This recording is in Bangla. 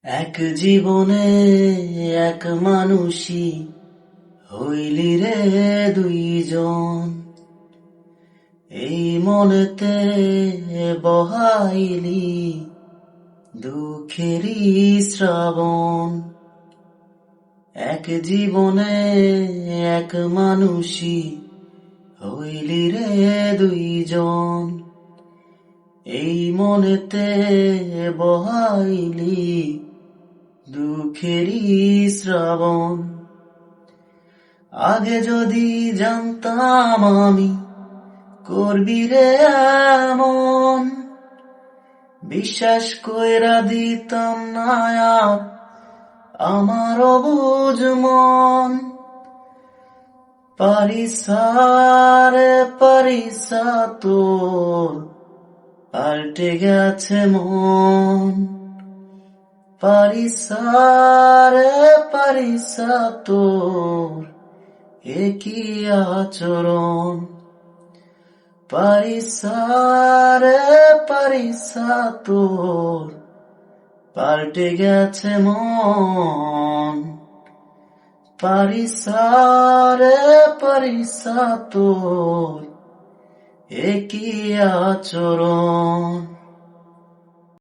এক জীবনে এক মানুষই হইলি রে দুইজন, এই মনেতে বহাইলি দুঃখেরই শ্রাবণ। এক জীবনে এক মানুষই হইলি রে দুইজন, এই মনেতে বহাইলি দুঃখেরই শ্রাবণ। আগে যদি জানতাম আমি করবি রে এমন, বিশ্বাস কইরা দিতাম না আর আমার অবুঝ মন। পারিসা রে পারিসা তোর পাল্টে গেছে মন। পারিসা রে পারিসা তোর একই আচরণ। পারিসা রে পারিসা তোর পাল্টে গেছে মন। পারিসা রে পারিসা তোর একই আচরণ।